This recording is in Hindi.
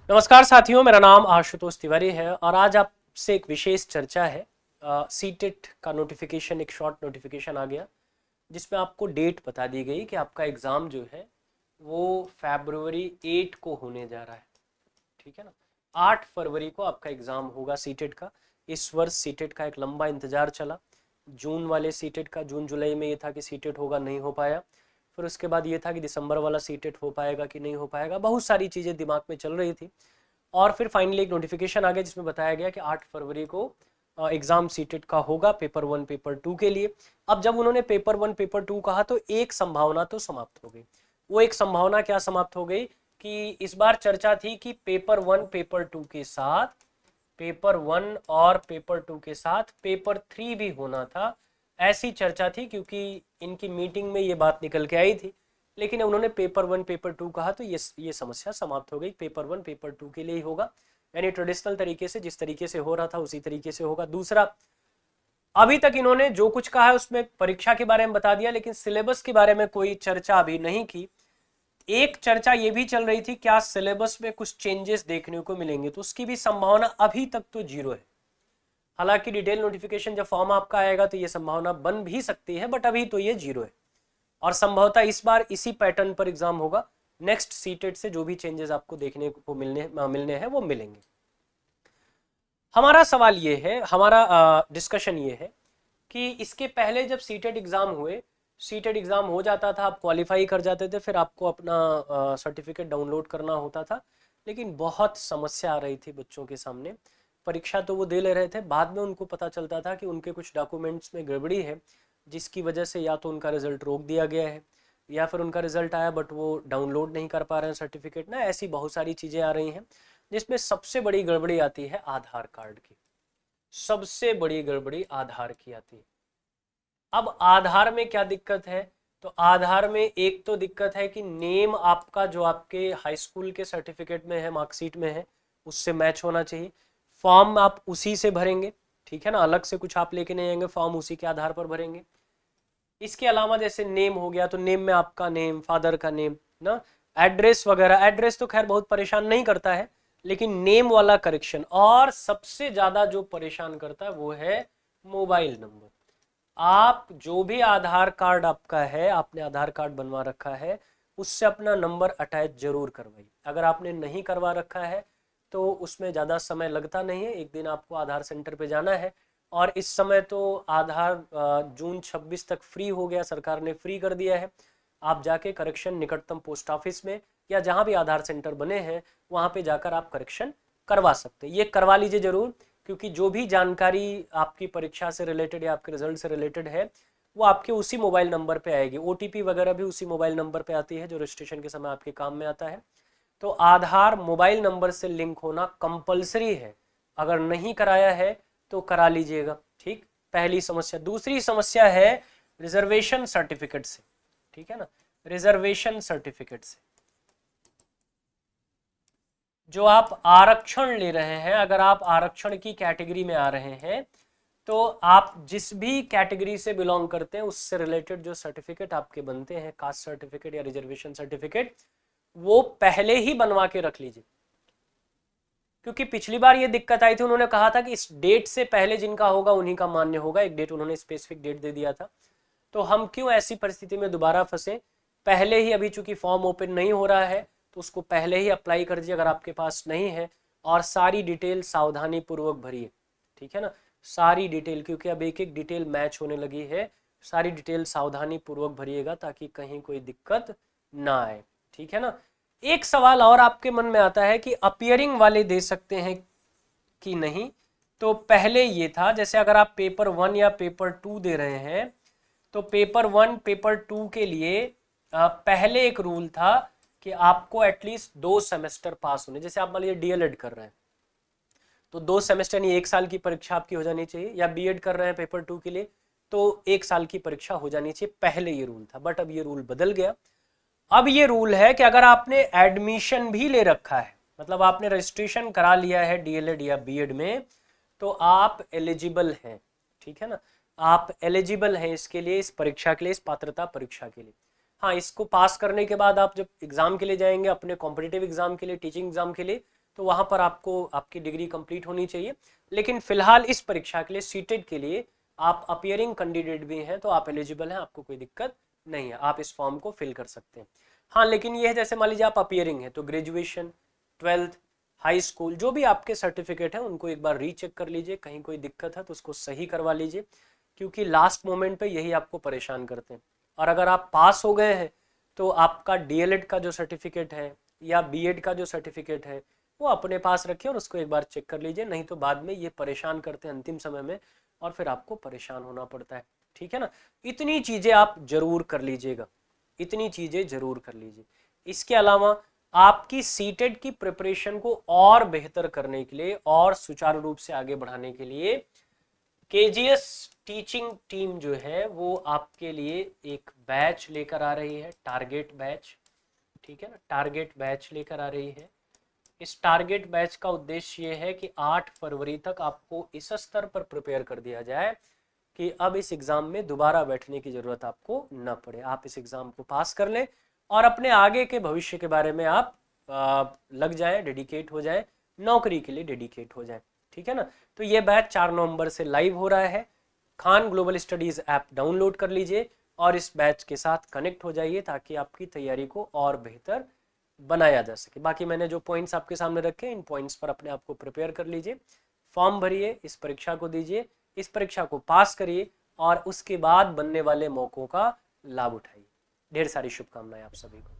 नमस्कार साथियों, मेरा नाम आशुतोष तिवारी है और आज आपसे एक विशेष चर्चा है। सीटेट का नोटिफिकेशन, एक शॉर्ट नोटिफिकेशन आ गया जिसमें आपको डेट बता दी गई कि आपका एग्ज़ाम जो है वो फरवरी 8 को होने जा रहा है। ठीक है ना, 8 फरवरी को आपका एग्ज़ाम होगा सीटेट का। इस वर्ष सीटेट का एक लंबा इंतज़ार चला। जून वाले सीटेट का, जून जुलाई में ये था कि सीटेट होगा, नहीं हो पाया। फिर उसके बाद ये था कि दिसंबर वाला सीटेट हो पाएगा कि नहीं हो पाएगा, बहुत सारी चीज़ें दिमाग में चल रही थी। और फिर फाइनली एक नोटिफिकेशन आ गया जिसमें बताया गया कि 8 फरवरी को एग्ज़ाम सीटेट का होगा, पेपर 1 पेपर 2 के लिए। अब जब उन्होंने पेपर 1 पेपर 2 कहा तो एक संभावना तो समाप्त हो गई। वो एक संभावना क्या समाप्त हो गई कि इस बार चर्चा थी कि पेपर 1 पेपर 2 के साथ, पेपर 1 और पेपर 2 के साथ पेपर 3 भी होना था। ऐसी चर्चा थी क्योंकि इनकी मीटिंग में ये बात निकल के आई थी। लेकिन उन्होंने पेपर 1 पेपर 2 कहा तो ये समस्या समाप्त हो गई। पेपर 1 पेपर 2 के लिए ही होगा, यानी ट्रेडिशनल तरीके से, जिस तरीके से हो रहा था उसी तरीके से होगा। दूसरा, अभी तक इन्होंने जो कुछ कहा है उसमें परीक्षा के बारे में बता दिया, लेकिन सिलेबस के बारे में कोई चर्चा अभी नहीं की। एक चर्चा ये भी चल रही थी क्या सिलेबस में कुछ चेंजेस देखने को मिलेंगे, तो उसकी भी संभावना अभी तक तो जीरो है। हालांकि डिटेल नोटिफिकेशन जब फॉर्म आपका आएगा तो ये संभावना बन भी सकती है, बट अभी तो ये जीरो है। और संभवतः इस बार इसी पैटर्न पर एग्जाम होगा। नेक्स्ट सीटेट से जो भी चेंजेस आपको देखने को मिलने हैं वो मिलेंगे। हमारा सवाल ये है, हमारा डिस्कशन ये है कि इसके पहले जब सीटेट एग्जाम हुए, सीटेट एग्जाम हो जाता था, आप क्वालिफाई कर जाते थे, फिर आपको अपना सर्टिफिकेट डाउनलोड करना होता था। लेकिन बहुत समस्या आ रही थी बच्चों के सामने। परीक्षा तो वो दे ले रहे थे, बाद में उनको पता चलता था कि उनके कुछ डॉक्यूमेंट्स में गड़बड़ी है, जिसकी वजह से या तो उनका रिजल्ट रोक दिया गया है या फिर उनका रिजल्ट आया बट वो डाउनलोड नहीं कर पा रहे हैं सर्टिफिकेट ना। ऐसी बहुत सारी चीज़ें आ रही हैं, जिसमें सबसे बड़ी गड़बड़ी आती है आधार कार्ड की। सबसे बड़ी गड़बड़ी आधार की आती है। अब आधार में क्या दिक्कत है, तो आधार में एक तो दिक्कत है कि नेम आपका जो आपके हाई स्कूल के सर्टिफिकेट में है, मार्कशीट में है, उससे मैच होना चाहिए। फॉर्म आप उसी से भरेंगे, ठीक है ना, अलग से कुछ आप लेके नहीं आएंगे, फॉर्म उसी के आधार पर भरेंगे। इसके अलावा जैसे नेम हो गया तो नेम में आपका नेम, फादर का नेम ना, एड्रेस वगैरह। एड्रेस तो खैर बहुत परेशान नहीं करता है, लेकिन नेम वाला करेक्शन, और सबसे ज्यादा जो परेशान करता है वो है मोबाइल नंबर। आप जो भी आधार कार्ड आपका है, आपने आधार कार्ड बनवा रखा है, उससे अपना नंबर अटैच जरूर करवाइए। अगर आपने नहीं करवा रखा है तो उसमें ज़्यादा समय लगता नहीं है, एक दिन आपको आधार सेंटर पे जाना है। और इस समय तो आधार जून 26 तक फ्री हो गया, सरकार ने फ्री कर दिया है। आप जाके करेक्शन निकटतम पोस्ट ऑफिस में या जहाँ भी आधार सेंटर बने हैं वहाँ पे जाकर आप करेक्शन करवा सकते हैं। ये करवा लीजिए ज़रूर, क्योंकि जो भी जानकारी आपकी परीक्षा से रिलेटेड या आपके रिजल्ट से रिलेटेड है वो आपके उसी मोबाइल नंबर पे आएगी। ओटीपी वगैरह भी उसी मोबाइल नंबर पे आती है जो रजिस्ट्रेशन के समय आपके काम में आता है। तो आधार मोबाइल नंबर से लिंक होना कंपलसरी है, अगर नहीं कराया है तो करा लीजिएगा। ठीक, पहली समस्या। दूसरी समस्या है रिजर्वेशन सर्टिफिकेट से, ठीक है ना, रिजर्वेशन सर्टिफिकेट से। जो आप आरक्षण ले रहे हैं, अगर आप आरक्षण की कैटेगरी में आ रहे हैं तो आप जिस भी कैटेगरी से बिलोंग करते हैं उससे रिलेटेड जो सर्टिफिकेट आपके बनते हैं, कास्ट सर्टिफिकेट या रिजर्वेशन सर्टिफिकेट, वो पहले ही बनवा के रख लीजिए। क्योंकि पिछली बार ये दिक्कत आई थी, उन्होंने कहा था कि इस डेट से पहले जिनका होगा उन्हीं का मान्य होगा। एक डेट उन्होंने स्पेसिफिक डेट दे दिया था। तो हम क्यों ऐसी परिस्थिति में दोबारा फंसे। पहले ही, अभी चूंकि फॉर्म ओपन नहीं हो रहा है तो उसको पहले ही अप्लाई कर दीजिए अगर आपके पास नहीं है, और सारी डिटेल सावधानी पूर्वक भरिए, ठीक है ना, सारी डिटेल, क्योंकि अब एक एक डिटेल मैच होने लगी है। सारी डिटेल सावधानी पूर्वक भरिएगा ताकि कहीं कोई दिक्कत ना आए, ठीक है ना। एक सवाल और आपके मन में आता है कि अपियरिंग वाले दे सकते हैं कि नहीं। तो पहले ये था, जैसे अगर आप पेपर 1 या पेपर 2 दे रहे हैं तो पेपर 1 पेपर 2 के लिए पहले एक रूल था कि आपको एटलीस्ट 2 सेमेस्टर पास होने। जैसे आप मान लीजिए डीएलएड कर रहे हैं तो 2 सेमेस्टर यानी 1 साल की परीक्षा आपकी हो जानी चाहिए, या बीएड कर रहे हैं पेपर 2 के लिए तो 1 साल की परीक्षा हो जानी चाहिए। पहले ये रूल था, बट अब ये रूल बदल गया। अब ये रूल है कि अगर आपने एडमिशन भी ले रखा है, मतलब आपने रजिस्ट्रेशन करा लिया है डीएलएड या बीएड में, तो आप एलिजिबल हैं, ठीक है ना, आप एलिजिबल हैं इसके लिए, इस परीक्षा के लिए, इस पात्रता परीक्षा के लिए। हाँ, इसको पास करने के बाद आप जब एग्जाम के लिए जाएंगे, अपने कॉम्पिटिटिव एग्जाम के लिए, टीचिंग एग्जाम के लिए, तो वहाँ पर आपको आपकी डिग्री कंप्लीट होनी चाहिए। लेकिन फिलहाल इस परीक्षा के लिए सीटेट के लिए आप अपियरिंग कैंडिडेट भी हैं तो आप एलिजिबल हैं, आपको कोई दिक्कत नहीं है, आप इस फॉर्म को फिल कर सकते हैं। हाँ लेकिन ये है जैसे मान लीजिए आप अपियरिंग है तो ग्रेजुएशन, 12th, हाई स्कूल जो भी आपके सर्टिफिकेट हैं उनको एक बार रीचेक कर लीजिए, कहीं कोई दिक्कत है तो उसको सही करवा लीजिए, क्योंकि लास्ट मोमेंट पे यही आपको परेशान करते हैं। और अगर आप पास हो गए हैं तो आपका डीएलएड का जो सर्टिफिकेट है या बीएड का जो सर्टिफिकेट है वो अपने पास रखिए और उसको एक बार चेक कर लीजिए, नहीं तो बाद में ये परेशान करते हैं अंतिम समय में और फिर आपको परेशान होना पड़ता है। ठीक है ना, इतनी चीजें आप जरूर कर लीजिएगा, इतनी चीजें जरूर कर लीजिए। इसके अलावा आपकी सीटेट की प्रिपरेशन को और बेहतर करने के लिए और सुचारू रूप से आगे बढ़ाने के लिए केजीएस टीचिंग टीम जो है वो आपके लिए एक बैच लेकर आ रही है, टारगेट बैच। ठीक है ना, टारगेट बैच लेकर आ रही है। इस टारगेट बैच का उद्देश्य ये है कि 8 फरवरी तक आपको इस स्तर पर प्रिपेयर कर दिया जाए कि अब इस एग्जाम में दोबारा बैठने की जरूरत आपको न पड़े, आप इस एग्जाम को पास कर लें और अपने आगे के भविष्य के बारे में आप लग जाएं, डेडिकेट हो जाएं, नौकरी के लिए डेडिकेट हो जाएं। ठीक है ना, तो ये बैच 4 नवंबर से लाइव हो रहा है। Khan global studies app download कर लीजिए और इस बैच के साथ कनेक्ट हो जाइए ताकि आपकी तैयारी को और बेहतर बनाया जा सके। बाकी मैंने जो पॉइंट्स आपके सामने रखे इन पॉइंट्स पर अपने आप को प्रिपेयर कर लीजिए, फॉर्म भरिए, इस परीक्षा को दीजिए, इस परीक्षा को पास करिए और उसके बाद बनने वाले मौकों का लाभ उठाइए। ढेर सारी शुभकामनाएं आप सभी को।